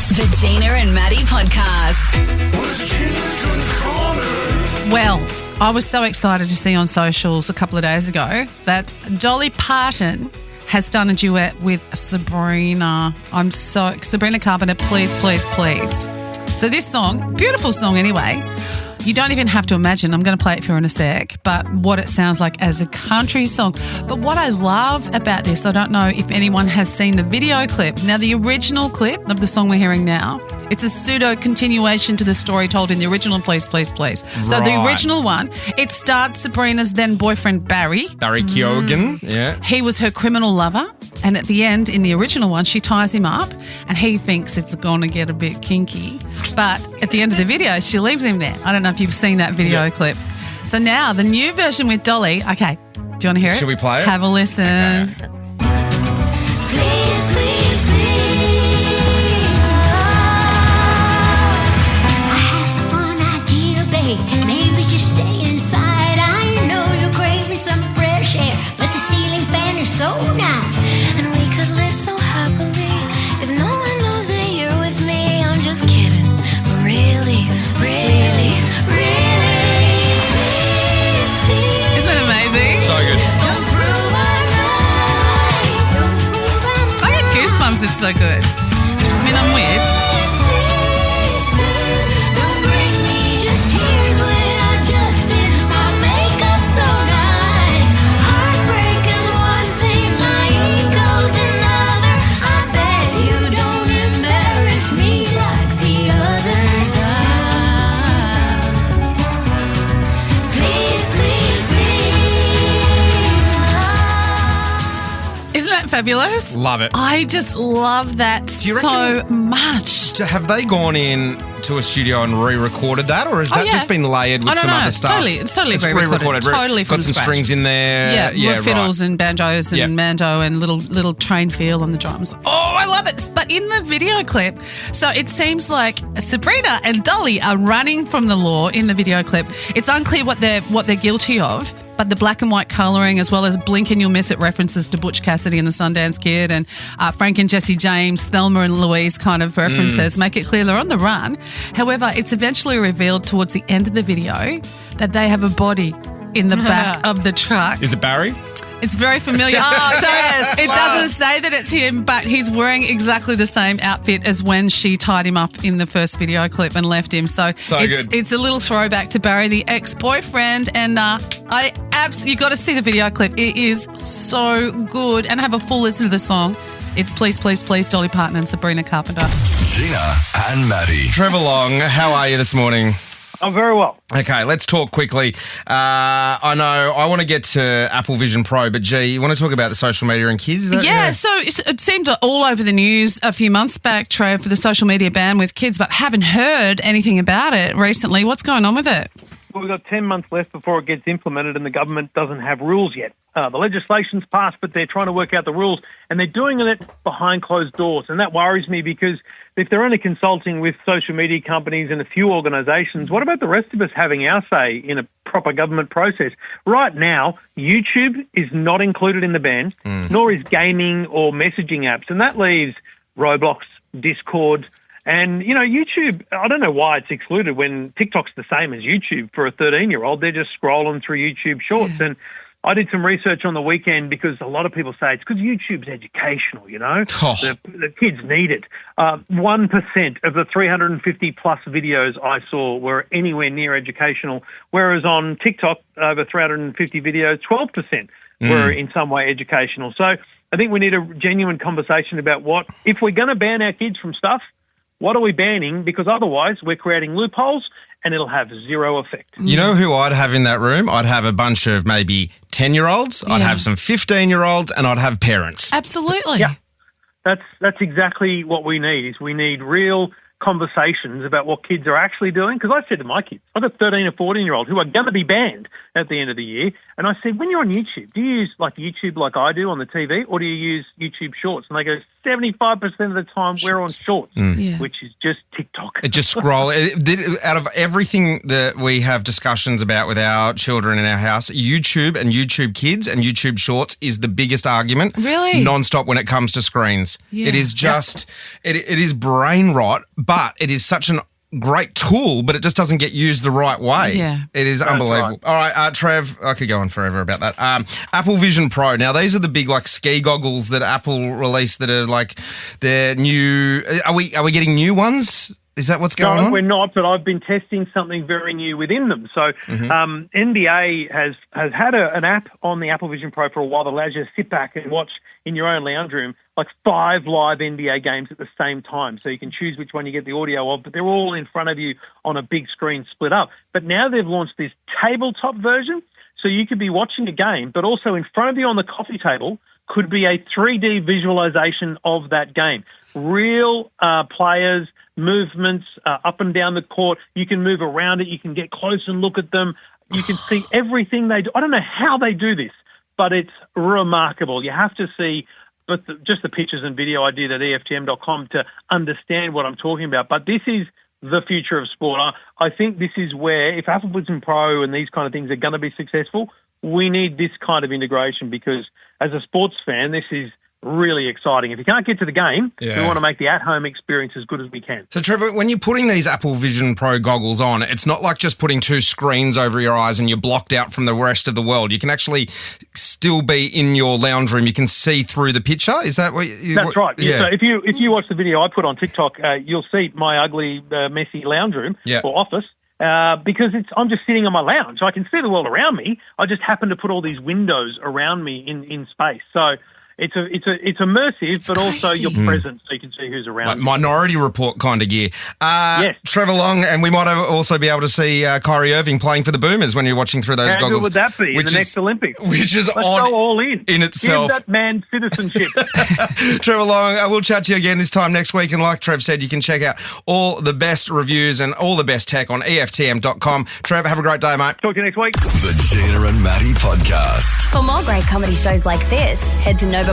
The Gina and Maddie podcast. Well, I was so excited to see on socials a couple of days ago that Dolly Parton has done a duet with Sabrina. Sabrina Carpenter, please, please, please. So this song, beautiful song anyway. You don't even have to imagine, I'm going to play it for you in a sec, but what it sounds like as a country song. But what I love about this, I don't know if anyone has seen the video clip. Now, the original clip of the song we're hearing now, it's a pseudo continuation to the story told in the original Please, Please, Please. So the original one, it starred Sabrina's then boyfriend, Barry Keoghan, yeah. He was her criminal lover. And at the end, in the original one, she ties him up and he thinks it's going to get a bit kinky. But at the end of the video, she leaves him there. I don't know if you've seen that video clip. So now, the new version with Dolly. Okay, do you want to hear it? Should we play it? Have a listen. Okay. Please, please, please. I have a fun idea, babe. Maybe just stay inside. I know you're craving some fresh air, but the ceiling fan is so nice. And we could live so happily if no one knows that you're with me. I'm just kidding. Really, really, really. Please, please. Isn't it amazing? So good. Don't prove I'm right. Don't prove I'm I get goosebumps, it's so good. I mean, I'm weird. Don't bring me to tears when I just did my makeup so nice. Heartbreak is one thing, my ego's another. I bet you don't embarrass me like the others are. Please, please, please. Isn't that fabulous? Love it. I just love that you so much. So have they gone in to a studio and re-recorded that, or has that yeah. just been layered with some other it's stuff? It's totally re-recorded. Totally from Got some scratch. strings in there. Yeah, fiddles and banjos and Yep. mando and little train feel on the drums. Oh, I love it. But in the video clip, so it seems like Sabrina and Dolly are running from the law in the video clip. It's unclear what they're guilty of. But the black and white colouring, as well as blink and you'll miss it references to Butch Cassidy and the Sundance Kid and Frank and Jesse James, Thelma and Louise kind of references, make it clear they're on the run. However, it's eventually revealed towards the end of the video that they have a body in the back of the truck. Is it Barry? It's very familiar. It doesn't say that it's him, but he's wearing exactly the same outfit as when she tied him up in the first video clip and left him. So good. It's a little throwback to Barry, the ex-boyfriend, and you got to see the video clip. It is so good, and have a full listen to the song. It's Please, Please, Please, Dolly Parton and Sabrina Carpenter. Gina and Maddie. Trevor Long, how are you this morning? I'm very well. Okay, let's talk quickly. I know I want to get to Apple Vision Pro, but G, you want to talk about the social media and kids? Is that, So it seemed all over the news a few months back, Trev, for the social media ban with kids, but haven't heard anything about it recently. What's going on with it? Well, we've got 10 months left before it gets implemented and the government doesn't have rules yet. The legislation's passed, but they're trying to work out the rules, and they're doing it behind closed doors. And that worries me because if they're only consulting with social media companies and a few organisations, what about the rest of us having our say in a proper government process? Right now, YouTube is not included in the ban, nor is gaming or messaging apps. And that leaves Roblox, Discord, and, YouTube, I don't know why it's excluded when TikTok's the same as YouTube for a 13-year-old. They're just scrolling through YouTube Shorts. And I did some research on the weekend because a lot of people say it's because YouTube's educational, The kids need it. 1% of the 350-plus videos I saw were anywhere near educational, whereas on TikTok, over 350 videos, 12% were in some way educational. So I think we need a genuine conversation about if we're going to ban our kids from stuff, what are we banning? Because otherwise we're creating loopholes and it'll have zero effect. You know who I'd have in that room? I'd have a bunch of maybe 10-year-olds, I'd have some 15-year-olds, and I'd have parents. Absolutely. Yeah, that's exactly what we need. We need real conversations about what kids are actually doing. Because I said to my kids, I've got 13 or 14-year-olds who are going to be banned at the end of the year. And I said, when you're on YouTube, do you use YouTube like I do on the TV, or do you use YouTube Shorts? And they go, 75% of the time we're on shorts, Yeah. which is just TikTok. It just scroll. Out of everything that we have discussions about with our children in our house, YouTube and YouTube Kids and YouTube Shorts is the biggest argument. Really? Non-stop when it comes to screens. Yeah. It is just, it is brain rot, but it is such an great tool, but it just doesn't get used the right way. Yeah. It is unbelievable. All right, Trev, I could go on forever about that. Apple Vision Pro. Now, these are the big like ski goggles that Apple released that are like they're new. Are we getting new ones? Is that what's going on? No, we're not, but I've been testing something very new within them. So NBA has had an app on the Apple Vision Pro for a while that allows you to sit back and watch in your own lounge room like 5 live NBA games at the same time. So you can choose which one you get the audio of, but they're all in front of you on a big screen split up. But now they've launched this tabletop version, so you could be watching a game, but also in front of you on the coffee table could be a 3D visualization of that game. Real players, movements up and down the court. You can move around it. You can get close and look at them. You can see everything they do. I don't know how they do this, but it's remarkable. You have to see just the pictures and video I did at EFTM.com to understand what I'm talking about. But this is the future of sport. I think this is where, if Apple Vision Pro and these kind of things are going to be successful, we need this kind of integration because as a sports fan, this is really exciting. If you can't get to the game, we want to make the at-home experience as good as we can. So, Trevor, when you're putting these Apple Vision Pro goggles on, it's not like just putting 2 screens over your eyes and you're blocked out from the rest of the world. You can actually still be in your lounge room. You can see through the picture. Is that what you... That's right. Yeah. So if you watch the video I put on TikTok, you'll see my ugly, messy lounge room or office. Because I'm just sitting on my lounge. I can see the world around me. I just happen to put all these windows around me in space. So it's immersive, but also you're present, so you can see who's around. Like Minority Report kind of gear. Yes. Trevor Long, and we might also be able to see Kyrie Irving playing for the Boomers when you're watching through those How goggles. good would that be in the next Olympics? Which is Let's odd go all in itself. Give that man citizenship. Trevor Long, I will chat to you again this time next week. And like Trev said, you can check out all the best reviews and all the best tech on EFTM.com. Trev, have a great day, mate. Talk to you next week. The Gina and Maddie Podcast. For more great comedy shows like this, head to novapodcast.com.au.